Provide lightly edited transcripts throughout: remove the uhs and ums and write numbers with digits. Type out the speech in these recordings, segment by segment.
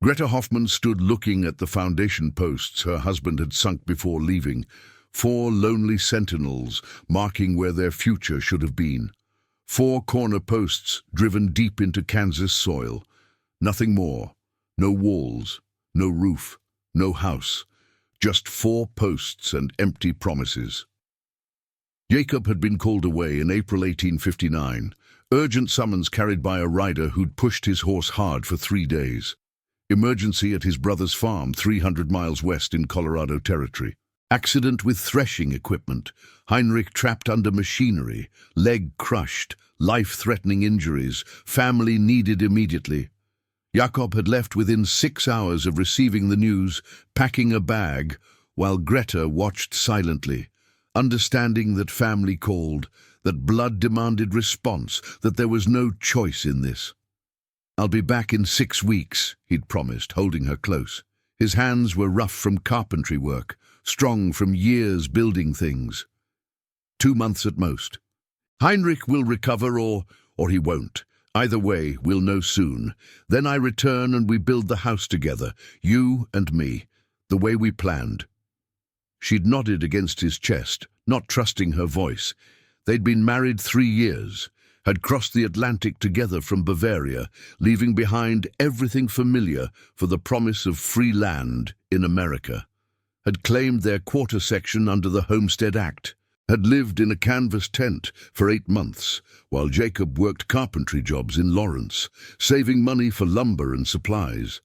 Greta Hoffmann stood looking at the foundation posts her husband had sunk before leaving, 4 lonely sentinels marking where their future should have been. 4 corner posts driven deep into Kansas soil. Nothing more. No walls, no roof, no house. Just 4 posts and empty promises. Jacob had been called away in April 1859. Urgent summons carried by a rider who'd pushed his horse hard for 3 days. Emergency at his brother's farm 300 miles west in Colorado Territory. Accident with threshing equipment. Heinrich trapped under machinery. Leg crushed. Life-threatening injuries. Family needed immediately. Jakob had left within 6 hours of receiving the news, packing a bag, while Greta watched silently, understanding that family called, that blood demanded response, that there was no choice in this. "I'll be back in 6 weeks," he'd promised, holding her close. His hands were rough from carpentry work, strong from years building things. 2 months at most. "Heinrich will recover or he won't. Either way, we'll know soon. Then I return and we build the house together, you and me, the way we planned." She'd nodded against his chest, not trusting her voice. They'd been married 3 years, had crossed the Atlantic together from Bavaria, leaving behind everything familiar for the promise of free land in America. Had claimed their quarter section under the Homestead Act. Had lived in a canvas tent for 8 months, while Jacob worked carpentry jobs in Lawrence, saving money for lumber and supplies.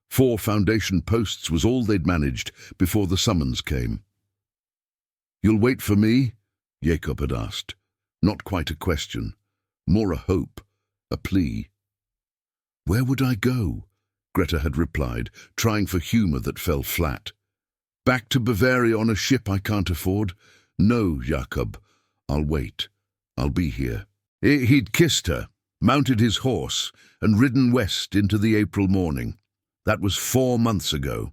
4 foundation posts was all they'd managed before the summons came. "You'll wait for me?" Jacob had asked. Not quite a question, more a hope, a plea. "Where would I go?" Greta had replied, trying for humor that fell flat. "Back to Bavaria on a ship I can't afford? No, Jakob, I'll wait. I'll be here." He'd kissed her, mounted his horse, and ridden west into the April morning. That was 4 months ago.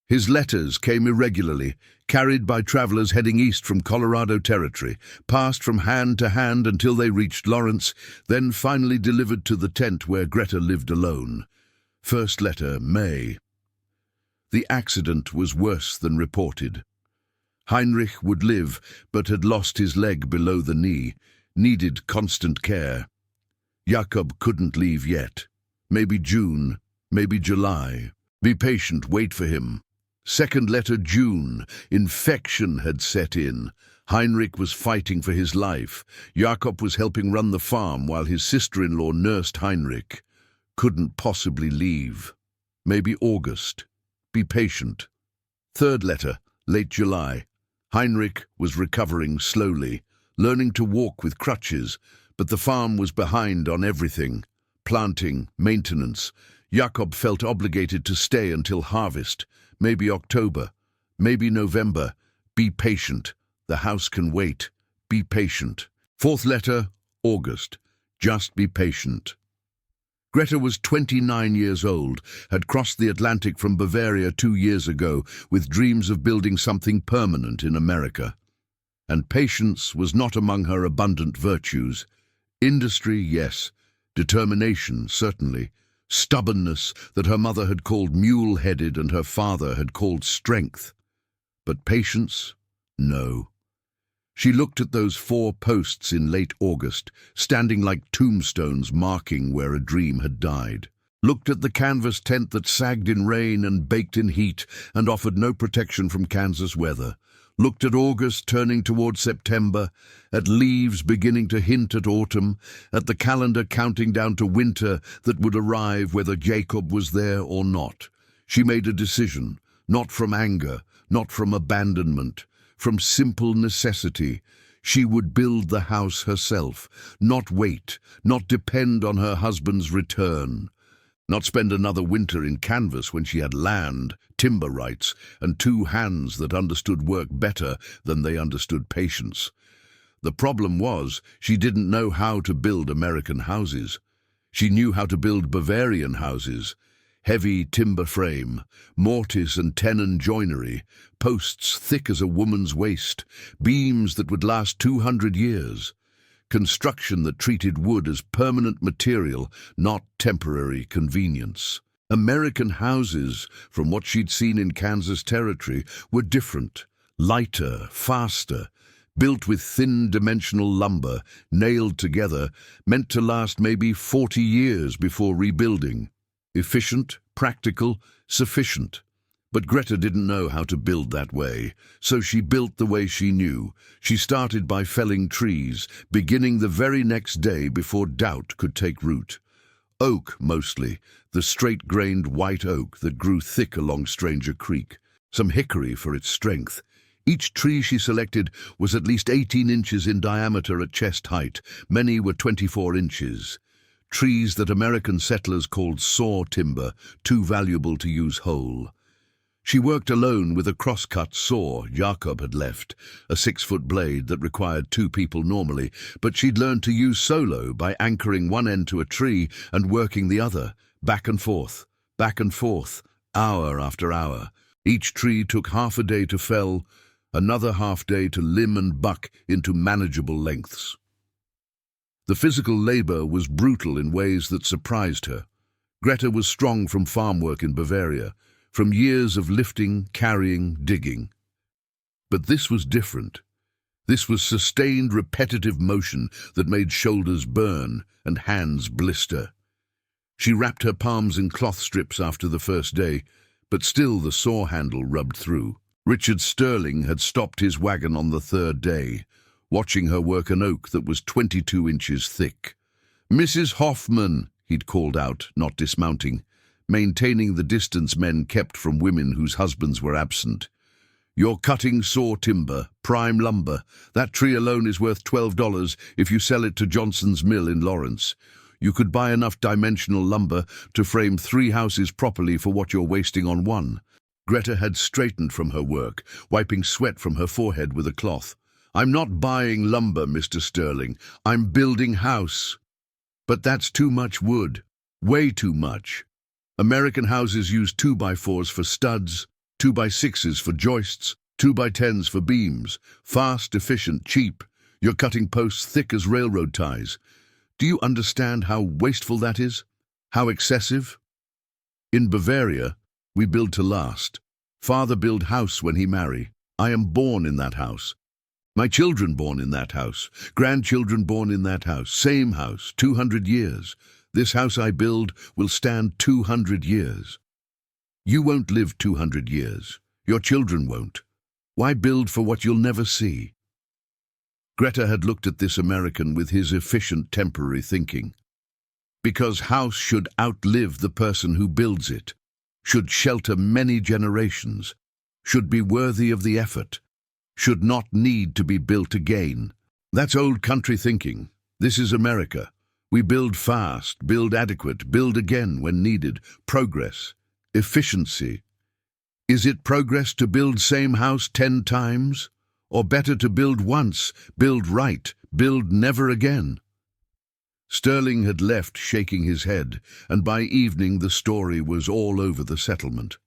His letters came irregularly, carried by travelers heading east from Colorado Territory, passed from hand to hand until they reached Lawrence, then finally delivered to the tent where Greta lived alone. First letter, May. The accident was worse than reported. Heinrich would live, but had lost his leg below the knee, needed constant care. Jakob couldn't leave yet. Maybe June, maybe July. Be patient, wait for him. Second letter, June. Infection had set in. Heinrich was fighting for his life. Jakob was helping run the farm while his sister-in-law nursed Heinrich. Couldn't possibly leave. Maybe August. Be patient. Third letter, late July. Heinrich was recovering slowly, learning to walk with crutches, but the farm was behind on everything. Planting, maintenance. Jakob felt obligated to stay until harvest, maybe October, maybe November. Be patient. The house can wait. Be patient. Fourth letter, August. Just be patient. Greta was 29 years old, had crossed the Atlantic from Bavaria 2 years ago with dreams of building something permanent in America. And patience was not among her abundant virtues. Industry, yes. Determination, certainly. Stubbornness that her mother had called mule-headed and her father had called strength. But patience? No. She looked at those 4 posts in late August, standing like tombstones marking where a dream had died. Looked at the canvas tent that sagged in rain and baked in heat and offered no protection from Kansas weather. Looked at August turning toward September, at leaves beginning to hint at autumn, at the calendar counting down to winter that would arrive whether Jacob was there or not. She made a decision, not from anger, not from abandonment, from simple necessity. She would build the house herself, not wait, not depend on her husband's return. Not spend another winter in canvas when she had land, timber rights, and 2 hands that understood work better than they understood patience. The problem was she didn't know how to build American houses. She knew how to build Bavarian houses. Heavy timber frame, mortise and tenon joinery, posts thick as a woman's waist, beams that would last 200 years. Construction that treated wood as permanent material, not temporary convenience. American houses, from what she'd seen in Kansas Territory, were different, lighter, faster, built with thin dimensional lumber, nailed together, meant to last maybe 40 years before rebuilding. Efficient, practical, sufficient. But Greta didn't know how to build that way, so she built the way she knew. She started by felling trees, beginning the very next day before doubt could take root. Oak, mostly, the straight-grained white oak that grew thick along Stranger Creek. Some hickory for its strength. Each tree she selected was at least 18 inches in diameter at chest height. Many were 24 inches. Trees that American settlers called saw timber, too valuable to use whole. She worked alone with a cross-cut saw Jacob had left, a 6-foot blade that required 2 people normally, but she'd learned to use solo by anchoring one end to a tree and working the other, back and forth, hour after hour. Each tree took half a day to fell, another half day to limb and buck into manageable lengths. The physical labor was brutal in ways that surprised her. Greta was strong from farm work in Bavaria, from years of lifting, carrying, digging. But this was different. This was sustained, repetitive motion that made shoulders burn and hands blister. She wrapped her palms in cloth strips after the first day, but still the saw handle rubbed through. Richard Sterling had stopped his wagon on the 3rd day, watching her work an oak that was 22 inches thick. "Mrs. Hoffman," he'd called out, not dismounting, maintaining the distance men kept from women whose husbands were absent. "You're cutting saw timber, prime lumber. That tree alone is worth $12 if you sell it to Johnson's Mill in Lawrence. You could buy enough dimensional lumber to frame 3 houses properly for what you're wasting on one." Greta had straightened from her work, wiping sweat from her forehead with a cloth. "I'm not buying lumber, Mr. Sterling. I'm building house." "But that's too much wood. Way too much. American houses use 2x4s for studs, 2x6s for joists, 2x10s for beams. Fast, efficient, cheap. You're cutting posts thick as railroad ties. Do you understand how wasteful that is? How excessive? In Bavaria, we build to last. Father build house when he marry. I am born in that house. My children born in that house. Grandchildren born in that house. Same house, 200 years. This house I build will stand 200 years. You won't live 200 years. Your children won't. Why build for what you'll never see?" Greta had looked at this American with his efficient temporary thinking. Because house should outlive the person who builds it, should shelter many generations, should be worthy of the effort, should not need to be built again. That's old country thinking. This is America. We build fast, build adequate, build again when needed. Progress. Efficiency. Is it progress to build same house 10 times? Or better to build once, build right, build never again? Sterling had left shaking his head, and by evening the story was all over the settlement.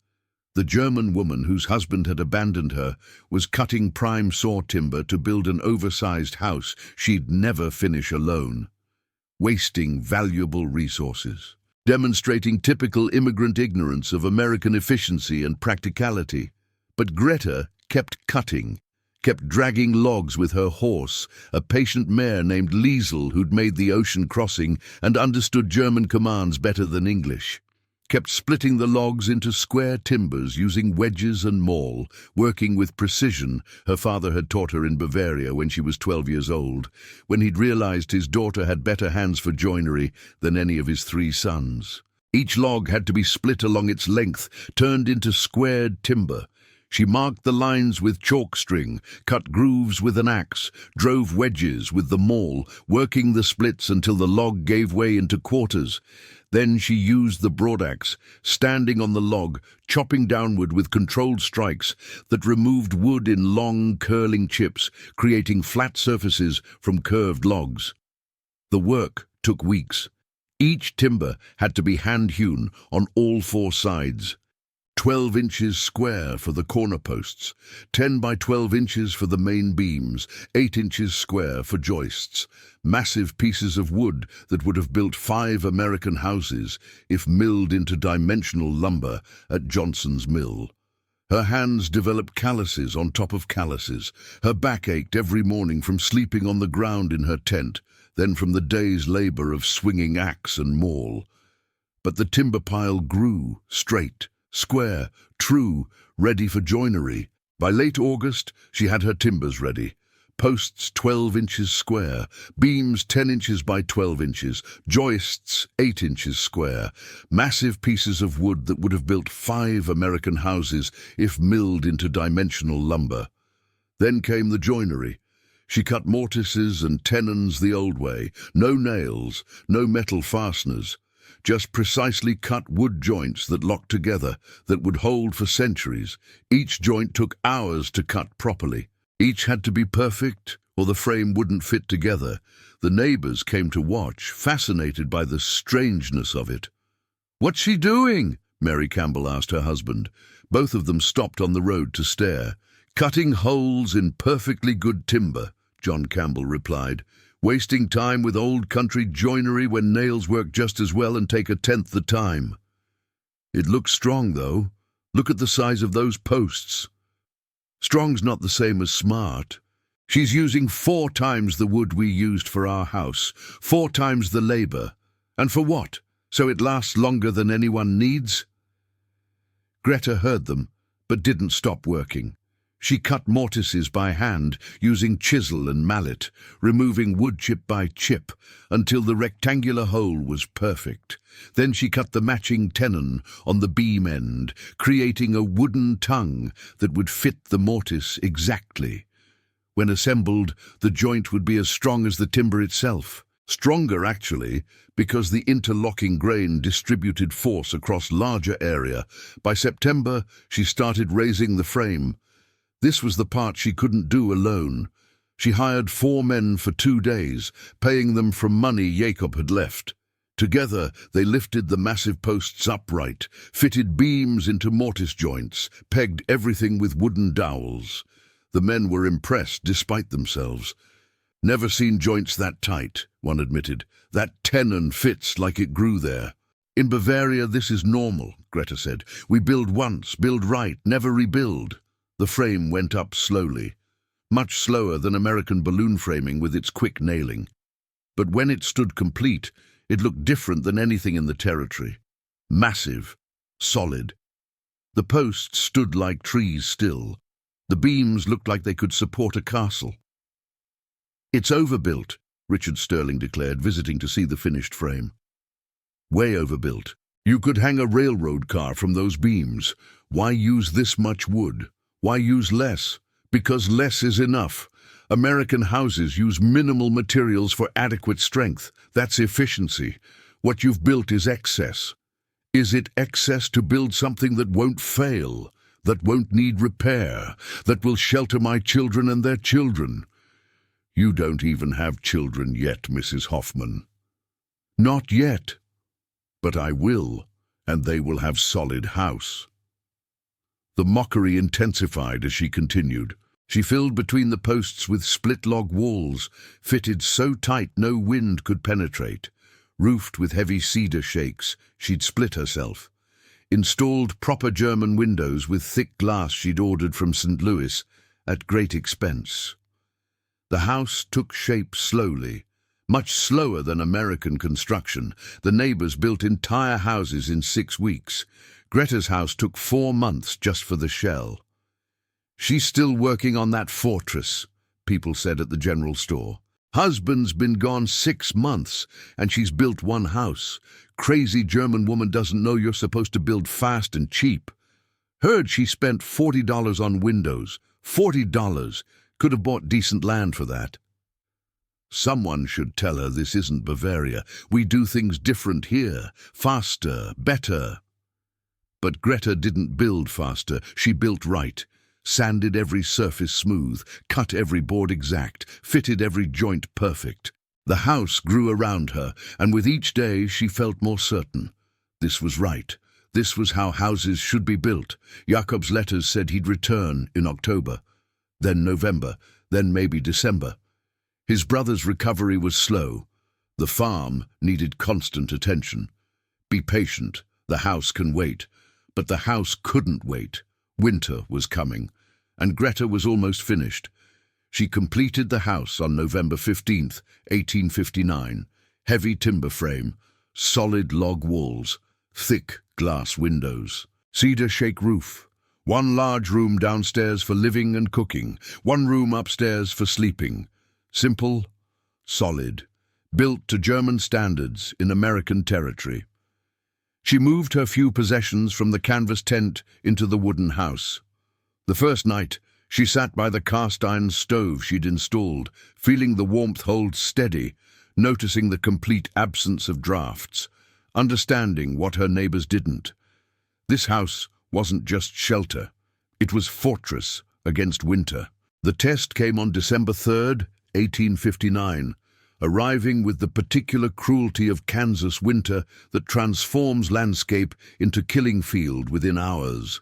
The German woman whose husband had abandoned her was cutting prime saw timber to build an oversized house she'd never finish alone. Wasting valuable resources, demonstrating typical immigrant ignorance of American efficiency and practicality. But Greta kept cutting, kept dragging logs with her horse, a patient mare named Liesel who'd made the ocean crossing and understood German commands better than English. Kept splitting the logs into square timbers using wedges and maul, working with precision her father had taught her in Bavaria when she was 12 years old, when he'd realized his daughter had better hands for joinery than any of his 3 sons. Each log had to be split along its length, turned into squared timber. She marked the lines with chalk string, cut grooves with an axe, drove wedges with the maul, working the splits until the log gave way into quarters. Then she used the broadaxe, standing on the log, chopping downward with controlled strikes that removed wood in long, curling chips, creating flat surfaces from curved logs. The work took weeks. Each timber had to be hand-hewn on all 4 sides. 12 inches square for the corner posts, 10 by 12 inches for the main beams, 8 inches square for joists. Massive pieces of wood that would have built 5 American houses if milled into dimensional lumber at Johnson's Mill. Her hands developed calluses on top of calluses. Her back ached every morning from sleeping on the ground in her tent, then from the day's labor of swinging axe and maul. But the timber pile grew, straight, square, true, ready for joinery. By late August, she had her timbers ready. Posts 12 inches square, beams 10 inches by 12 inches, joists 8 inches square, massive pieces of wood that would have built 5 American houses if milled into dimensional lumber. Then came the joinery. She cut mortises and tenons the old way, no nails, no metal fasteners, just precisely cut wood joints that locked together, that would hold for centuries. Each joint took hours to cut properly. Each had to be perfect, or the frame wouldn't fit together. The neighbors came to watch, fascinated by the strangeness of it. "What's she doing?" Mary Campbell asked her husband. Both of them stopped on the road to stare. "Cutting holes in perfectly good timber," John Campbell replied. "Wasting time with old country joinery when nails work just as well and take 1/10 the time." "It looks strong, though. Look at the size of those posts." "Strong's not the same as smart. She's using 4 times the wood we used for our house, 4 times the labor. And for what? So it lasts longer than anyone needs?" Greta heard them, but didn't stop working. She cut mortises by hand, using chisel and mallet, removing wood chip by chip, until the rectangular hole was perfect. Then she cut the matching tenon on the beam end, creating a wooden tongue that would fit the mortise exactly. When assembled, the joint would be as strong as the timber itself. Stronger, actually, because the interlocking grain distributed force across larger area. By September, she started raising the frame. This was the part she couldn't do alone. She hired 4 men for 2 days, paying them from money Jacob had left. Together, they lifted the massive posts upright, fitted beams into mortise joints, pegged everything with wooden dowels. The men were impressed despite themselves. "Never seen joints that tight," one admitted. "That tenon fits like it grew there." "In Bavaria, this is normal," Greta said. "We build once, build right, never rebuild." The frame went up slowly, much slower than American balloon framing with its quick nailing. But when it stood complete, it looked different than anything in the territory. Massive, solid. The posts stood like trees still. The beams looked like they could support a castle. "It's overbuilt," Richard Sterling declared, visiting to see the finished frame. "Way overbuilt. You could hang a railroad car from those beams. Why use this much wood? Why use less? Because less is enough. American houses use minimal materials for adequate strength. That's efficiency. What you've built is excess. Is it excess to build something that won't fail, that won't need repair, that will shelter my children and their children? You don't even have children yet, Mrs. Hoffman." "Not yet. But I will, and they will have solid house." The mockery intensified as she continued. She filled between the posts with split-log walls, fitted so tight no wind could penetrate. Roofed with heavy cedar shakes, she'd split herself. Installed proper German windows with thick glass she'd ordered from St. Louis, at great expense. The house took shape slowly, much slower than American construction. The neighbors built entire houses in 6 weeks. Greta's house took 4 months just for the shell. "She's still working on that fortress," people said at the general store. "Husband's been gone 6 months, and she's built 1 house. Crazy German woman doesn't know you're supposed to build fast and cheap. Heard she spent $40 on windows. $40. Could have bought decent land for that." Someone should tell her this isn't Bavaria. We do things different here. Faster, better. But Greta didn't build faster. She built right. Sanded every surface smooth, cut every board exact, fitted every joint perfect. The house grew around her, and with each day she felt more certain. This was right. This was how houses should be built. Jacob's letters said he'd return in October, then November, then maybe December. His brother's recovery was slow. The farm needed constant attention. Be patient, the house can wait. But the house couldn't wait. Winter was coming, and Greta was almost finished. She completed the house on November 15th, 1859. Heavy timber frame, solid log walls, thick glass windows, cedar shake roof, one large room downstairs for living and cooking, one room upstairs for sleeping. Simple, solid, built to German standards in American territory. She moved her few possessions from the canvas tent into the wooden house. The first night, she sat by the cast-iron stove she'd installed, feeling the warmth hold steady, noticing the complete absence of drafts, understanding what her neighbors didn't. This house wasn't just shelter. It was fortress against winter. The test came on December 3rd, 1859, arriving with the particular cruelty of Kansas winter that transforms landscape into killing field within hours.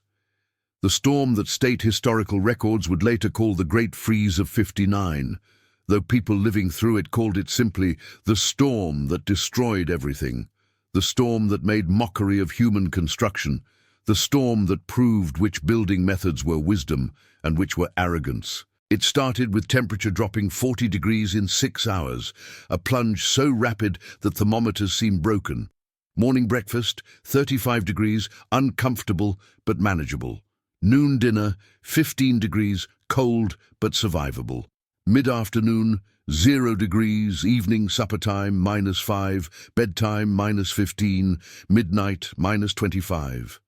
The storm that state historical records would later call the Great Freeze of '59, though people living through it called it simply the storm that destroyed everything, the storm that made mockery of human construction, the storm that proved which building methods were wisdom and which were arrogance. It started with temperature dropping 40 degrees in 6 hours, a plunge so rapid that thermometers seemed broken. Morning breakfast, 35 degrees, uncomfortable but manageable. Noon dinner, 15 degrees, cold but survivable. Mid-afternoon, 0 degrees, evening supper time, -5, bedtime, -15, midnight, -25.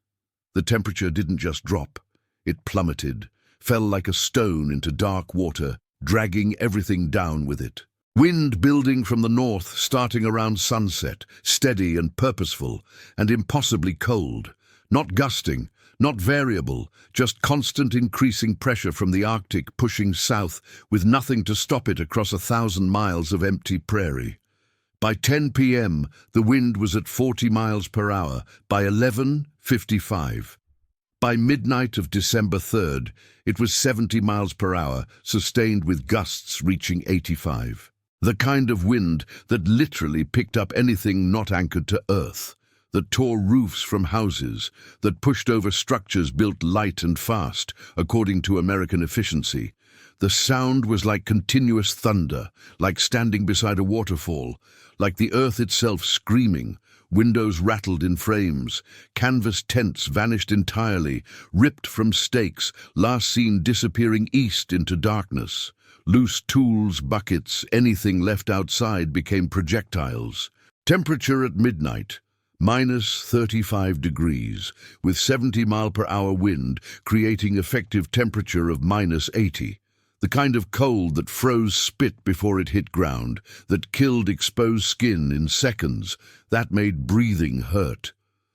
The temperature didn't just drop, it plummeted, fell like a stone into dark water, dragging everything down with it. Wind building from the north, starting around sunset, steady and purposeful, and impossibly cold. Not gusting, not variable, just constant increasing pressure from the Arctic pushing south with nothing to stop it across 1,000 miles of empty prairie. By 10 p.m., the wind was at 40 miles per hour, by 11, 55. By midnight of December 3rd, it was 70 miles per hour, sustained with gusts reaching 85. The kind of wind that literally picked up anything not anchored to earth, that tore roofs from houses, that pushed over structures built light and fast, according to American efficiency. The sound was like continuous thunder, like standing beside a waterfall, like the earth itself screaming. Windows rattled in frames, canvas tents vanished entirely, ripped from stakes, last seen disappearing east into darkness. Loose tools, buckets, anything left outside became projectiles. Temperature at midnight, -35 degrees, with 70-mile-per-hour wind, creating effective temperature of -80. The kind of cold that froze spit before it hit ground, that killed exposed skin in seconds, that made breathing hurt.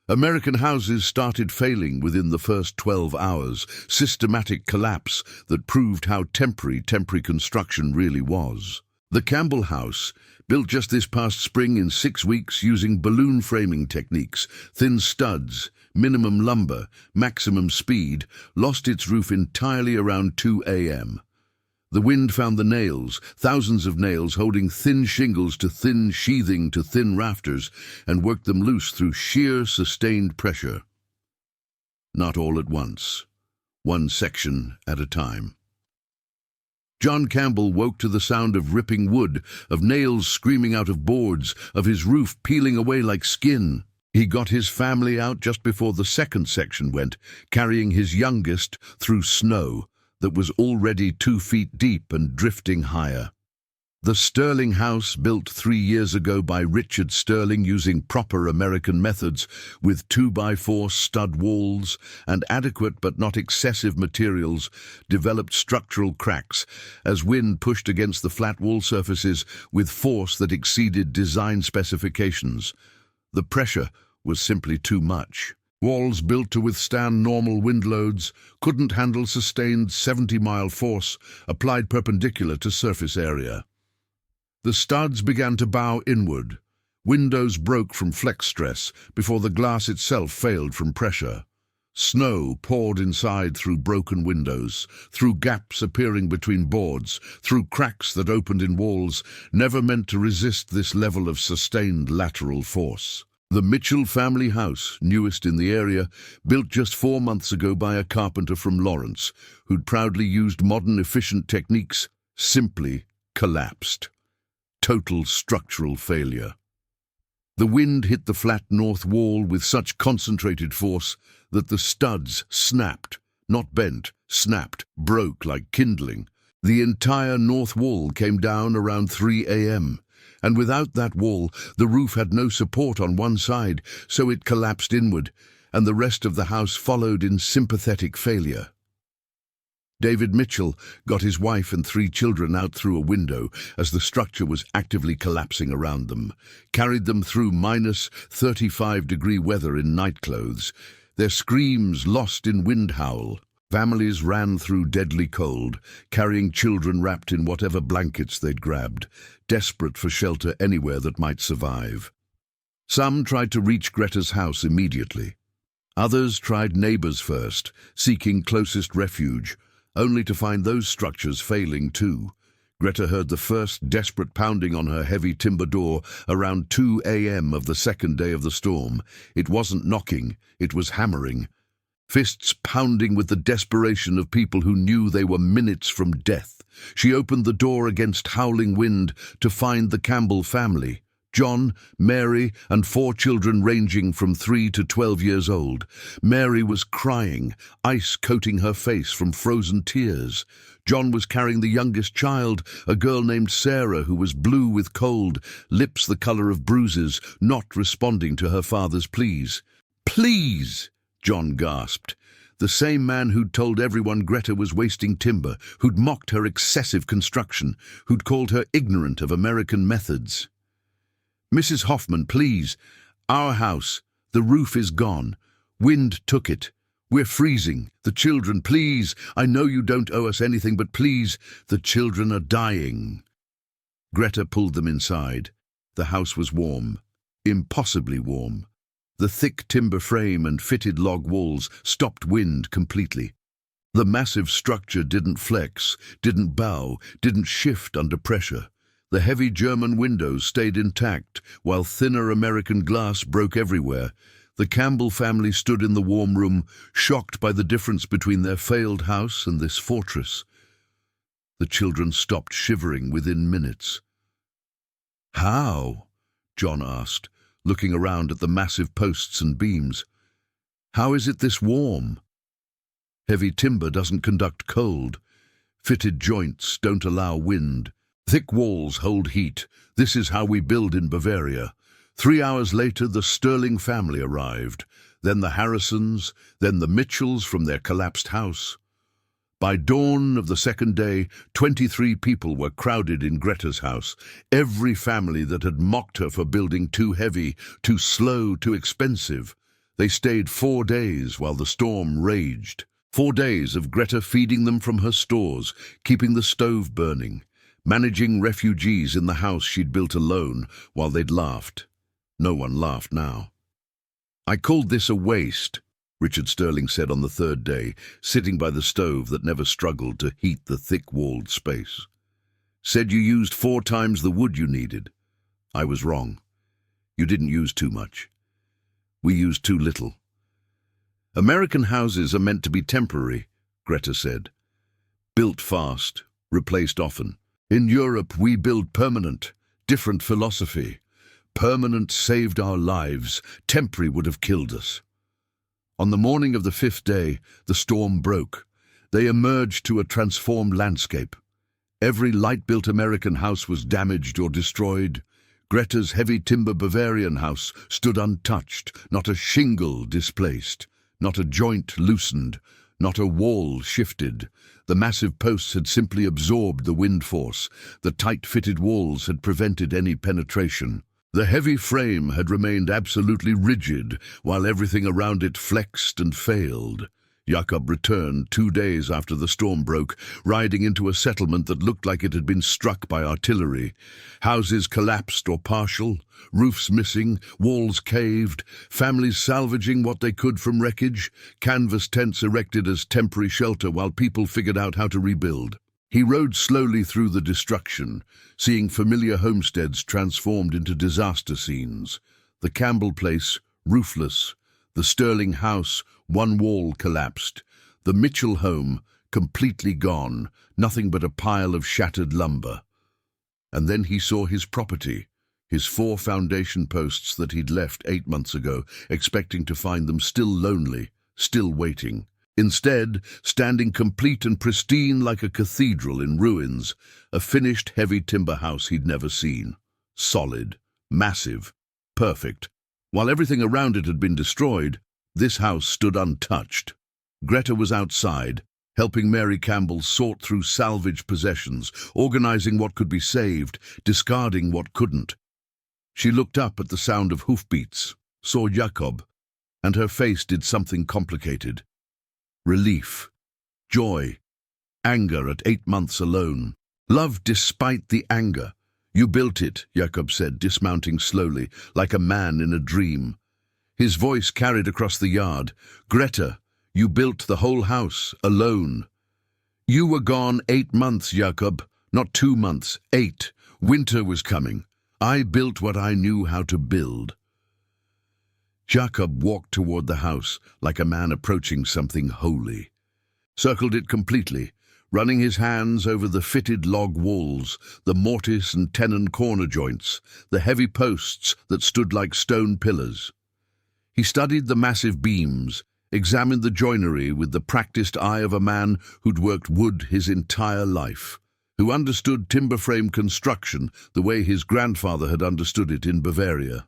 American houses started failing within the first 12 hours, systematic collapse that proved how temporary construction really was. The Campbell House, built just this past spring in 6 weeks using balloon framing techniques, thin studs, minimum lumber, maximum speed, lost its roof entirely around 2 a.m. The wind found the nails, thousands of nails holding thin shingles to thin sheathing to thin rafters, and worked them loose through sheer, sustained pressure. Not all at once, one section at a time. John Campbell woke to the sound of ripping wood, of nails screaming out of boards, of his roof peeling away like skin. He got his family out just before the second section went, carrying his youngest through snow that was already 2 feet deep and drifting higher. The Sterling house, built 3 years ago by Richard Sterling using proper American methods, with 2x4 stud walls and adequate but not excessive materials, developed structural cracks as wind pushed against the flat wall surfaces with force that exceeded design specifications. The pressure was simply too much. Walls built to withstand normal wind loads couldn't handle sustained 70-mile force applied perpendicular to surface area. The studs began to bow inward. Windows broke from flex stress before the glass itself failed from pressure. Snow poured inside through broken windows, through gaps appearing between boards, through cracks that opened in walls, never meant to resist this level of sustained lateral force. The Mitchell family house, newest in the area, built just 4 months ago by a carpenter from Lawrence, who'd proudly used modern efficient techniques, simply collapsed. Total structural failure. The wind hit the flat north wall with such concentrated force that the studs snapped, not bent, snapped, broke like kindling. The entire north wall came down around 3 a.m., and without that wall, the roof had no support on one side, so it collapsed inward, and the rest of the house followed in sympathetic failure. David Mitchell got his wife and 3 children out through a window as the structure was actively collapsing around them, carried them through minus 35-degree weather in nightclothes, their screams lost in wind howl. Families ran through deadly cold, carrying children wrapped in whatever blankets they'd grabbed, desperate for shelter anywhere that might survive. Some tried to reach Greta's house immediately. Others tried neighbors first, seeking closest refuge, only to find those structures failing too. Greta heard the first desperate pounding on her heavy timber door around 2 a.m. of the second day of the storm. It wasn't knocking, it was hammering. Fists pounding with the desperation of people who knew they were minutes from death. She opened the door against howling wind to find the Campbell family. John, Mary, and 4 children ranging from 3 to 12 years old. Mary was crying, ice coating her face from frozen tears. John was carrying the youngest child, a girl named Sarah who was blue with cold, lips the color of bruises, not responding to her father's pleas. "Please!" John gasped. The same man who'd told everyone Greta was wasting timber, who'd mocked her excessive construction, who'd called her ignorant of American methods. "Mrs. Hoffman, please. Our house. The roof is gone. Wind took it. We're freezing. The children, please. I know you don't owe us anything, but please. The children are dying." Greta pulled them inside. The house was warm. Impossibly warm. The thick timber frame and fitted log walls stopped wind completely. The massive structure didn't flex, didn't bow, didn't shift under pressure. The heavy German windows stayed intact, while thinner American glass broke everywhere. The Campbell family stood in the warm room, shocked by the difference between their failed house and this fortress. The children stopped shivering within minutes. "How?" John asked, looking around at the massive posts and beams. "How is it this warm?" "Heavy timber doesn't conduct cold. Fitted joints don't allow wind. Thick walls hold heat. This is how we build in Bavaria." 3 hours later, the Sterling family arrived, then the Harrisons, then the Mitchells from their collapsed house. By dawn of the second day, 23 people were crowded in Greta's house, every family that had mocked her for building too heavy, too slow, too expensive. They stayed 4 days while the storm raged. 4 days of Greta feeding them from her stores, keeping the stove burning, managing refugees in the house she'd built alone while they'd laughed. No one laughed now. "I called this a waste," Richard Sterling said on the 3rd day, sitting by the stove that never struggled to heat the thick-walled space. "Said you used 4 times the wood you needed. I was wrong. You didn't use too much. We used too little." "American houses are meant to be temporary," Greta said. "Built fast, replaced often. In Europe, we build permanent, different philosophy. Permanent saved our lives, temporary would have killed us." On the morning of the 5th day, the storm broke. They emerged to a transformed landscape. Every light-built American house was damaged or destroyed. Greta's heavy timber Bavarian house stood untouched, not a shingle displaced, not a joint loosened, not a wall shifted. The massive posts had simply absorbed the wind force. The tight-fitted walls had prevented any penetration. The heavy frame had remained absolutely rigid, while everything around it flexed and failed. Jakob returned 2 days after the storm broke, riding into a settlement that looked like it had been struck by artillery. Houses collapsed or partial, roofs missing, walls caved, families salvaging what they could from wreckage, canvas tents erected as temporary shelter while people figured out how to rebuild. He rode slowly through the destruction, seeing familiar homesteads transformed into disaster scenes. The Campbell place, roofless. The Sterling house, one wall collapsed. The Mitchell home, completely gone, nothing but a pile of shattered lumber. And then he saw his property, his 4 foundation posts that he'd left 8 months ago, expecting to find them still lonely, still waiting. Instead, standing complete and pristine like a cathedral in ruins, a finished heavy timber house he'd never seen. Solid, massive, perfect. While everything around it had been destroyed, this house stood untouched. Greta was outside, helping Mary Campbell sort through salvaged possessions, organizing what could be saved, discarding what couldn't. She looked up at the sound of hoofbeats, saw Jakob, and her face did something complicated. Relief, joy, anger at 8 months alone. Love despite the anger. "You built it," Jakob said, dismounting slowly, like a man in a dream. His voice carried across the yard. "Greta, you built the whole house, alone. You were gone 8 months, Jakob, not 2 months, 8. Winter was coming. I built what I knew how to build." Jakob walked toward the house like a man approaching something holy. Circled it completely, running his hands over the fitted log walls, the mortise and tenon corner joints, the heavy posts that stood like stone pillars. He studied the massive beams, examined the joinery with the practiced eye of a man who'd worked wood his entire life, who understood timber frame construction the way his grandfather had understood it in Bavaria.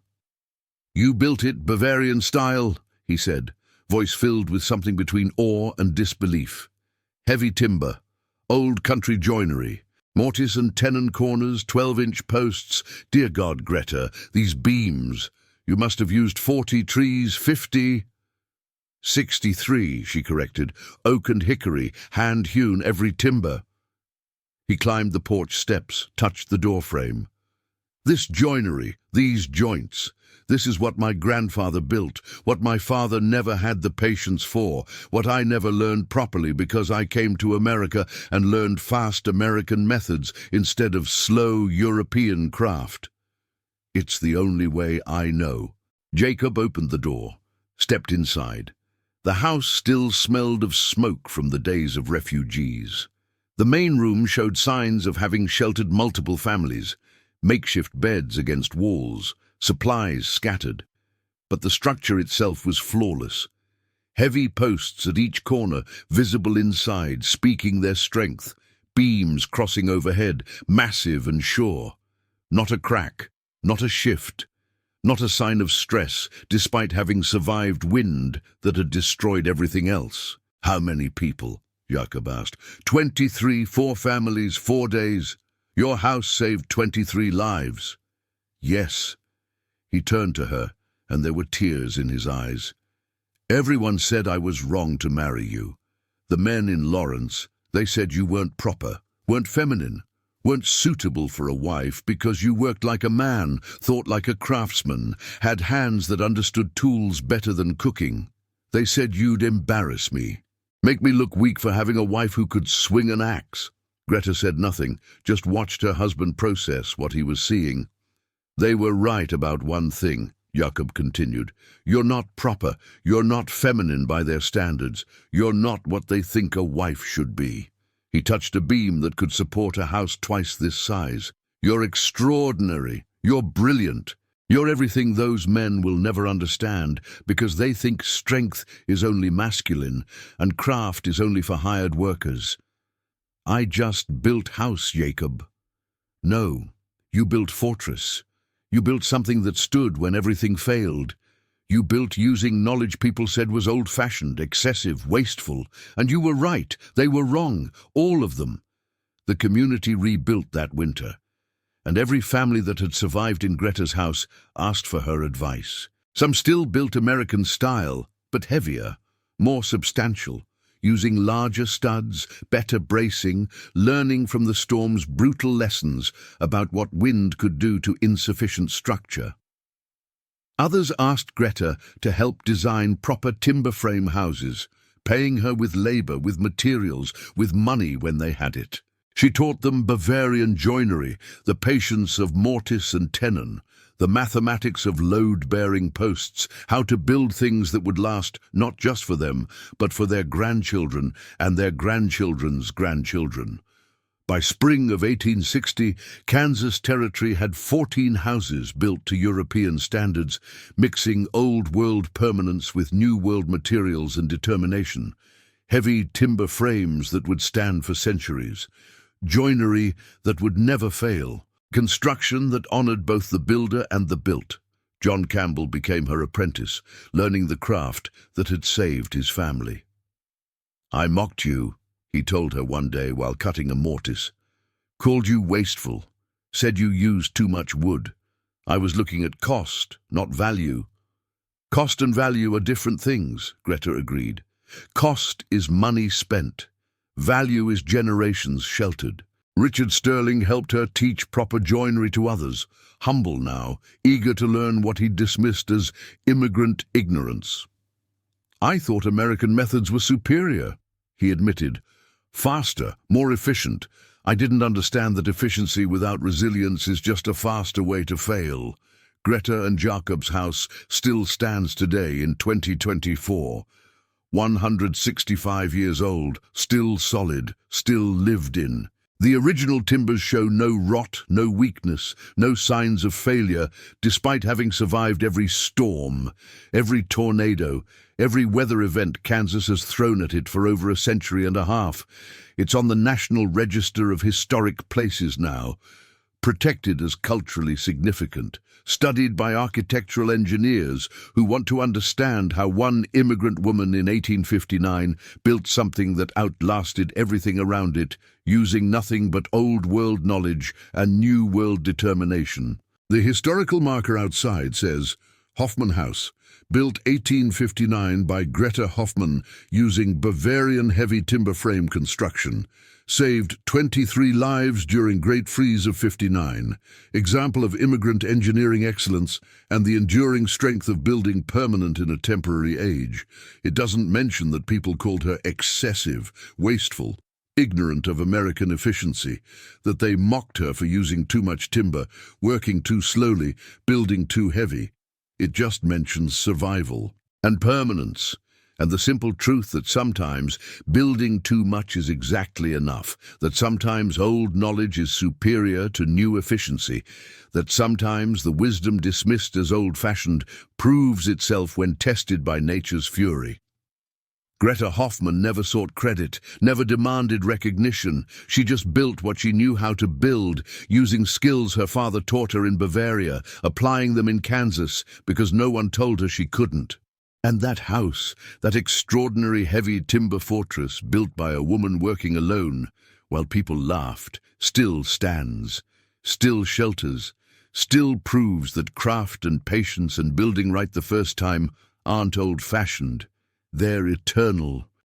"You built it Bavarian style," he said, voice filled with something between awe and disbelief. "Heavy timber, old country joinery, mortise and tenon corners, 12-inch posts. Dear God, Greta, these beams. You must have used 40 trees, 50... 63, she corrected. Oak and hickory, hand-hewn, every timber." He climbed the porch steps, touched the door frame. "This joinery, these joints, this is what my grandfather built, what my father never had the patience for, what I never learned properly because I came to America and learned fast American methods instead of slow European craft. It's the only way I know." Jacob opened the door, stepped inside. The house still smelled of smoke from the days of refugees. The main room showed signs of having sheltered multiple families, makeshift beds against walls, supplies scattered. But the structure itself was flawless. Heavy posts at each corner, visible inside, speaking their strength, beams crossing overhead, massive and sure. Not a crack, not a shift, not a sign of stress, despite having survived wind that had destroyed everything else. "How many people?" Jakob asked. 23, 4 families, 4 days. Your house saved 23 lives." "Yes." He turned to her, and there were tears in his eyes. "Everyone said I was wrong to marry you. The men in Lawrence, they said you weren't proper, weren't feminine, weren't suitable for a wife because you worked like a man, thought like a craftsman, had hands that understood tools better than cooking. They said you'd embarrass me, make me look weak for having a wife who could swing an axe." Greta said nothing, just watched her husband process what he was seeing. "They were right about one thing," Jakob continued. "You're not proper, you're not feminine by their standards, you're not what they think a wife should be." He touched a beam that could support a house twice this size. "You're extraordinary, you're brilliant. You're everything those men will never understand because they think strength is only masculine and craft is only for hired workers. I just built house, Jacob. No, you built fortress. You built something that stood when everything failed. You built using knowledge people said was old-fashioned, excessive, wasteful. And you were right. They were wrong. All of them. The community rebuilt that winter. And every family that had survived in Greta's house asked for her advice. Some still built American style, but heavier, more substantial, using larger studs, better bracing, learning from the storm's brutal lessons about what wind could do to insufficient structure. Others asked Greta to help design proper timber frame houses, paying her with labor, with materials, with money when they had it. She taught them Bavarian joinery, the patience of mortise and tenon, the mathematics of load-bearing posts, how to build things that would last not just for them, but for their grandchildren and their grandchildren's grandchildren. By spring of 1860, Kansas Territory had 14 houses built to European standards, mixing Old World permanence with New World materials and determination. Heavy timber frames that would stand for centuries. Joinery that would never fail. Construction that honored both the builder and the built. John Campbell became her apprentice, learning the craft that had saved his family. "I mocked you," he told her one day while cutting a mortise. "Called you wasteful, said you used too much wood. I was looking at cost, not value." "Cost and value are different things," Greta agreed. "Cost is money spent. Value is generations sheltered." Richard Sterling helped her teach proper joinery to others, humble now, eager to learn what he'd dismissed as immigrant ignorance. "I thought American methods were superior," he admitted. "Faster, more efficient. I didn't understand that efficiency without resilience is just a faster way to fail." Greta and Jacob's house still stands today in 2024. 165 years old, still solid, still lived in. The original timbers show no rot, no weakness, no signs of failure, despite having survived every storm, every tornado, every weather event Kansas has thrown at it for over a century and a half. It's on the National Register of Historic Places now, protected as culturally significant, studied by architectural engineers who want to understand how one immigrant woman in 1859 built something that outlasted everything around it, using nothing but old world knowledge and new world determination. The historical marker outside says, Hoffman House, built 1859 by Greta Hoffman using Bavarian heavy timber frame construction. Saved 23 lives during Great Freeze of '59, example of immigrant engineering excellence and the enduring strength of building permanent in a temporary age. It doesn't mention that people called her excessive, wasteful, ignorant of American efficiency, that they mocked her for using too much timber, working too slowly, building too heavy. It just mentions survival and permanence. And the simple truth that sometimes building too much is exactly enough, that sometimes old knowledge is superior to new efficiency, that sometimes the wisdom dismissed as old-fashioned proves itself when tested by nature's fury. Greta Hoffman never sought credit, never demanded recognition. She just built what she knew how to build, using skills her father taught her in Bavaria, applying them in Kansas because no one told her she couldn't. And that house, that extraordinary heavy timber fortress built by a woman working alone, while people laughed, still stands, still shelters, still proves that craft and patience and building right the first time aren't old-fashioned. They're eternal.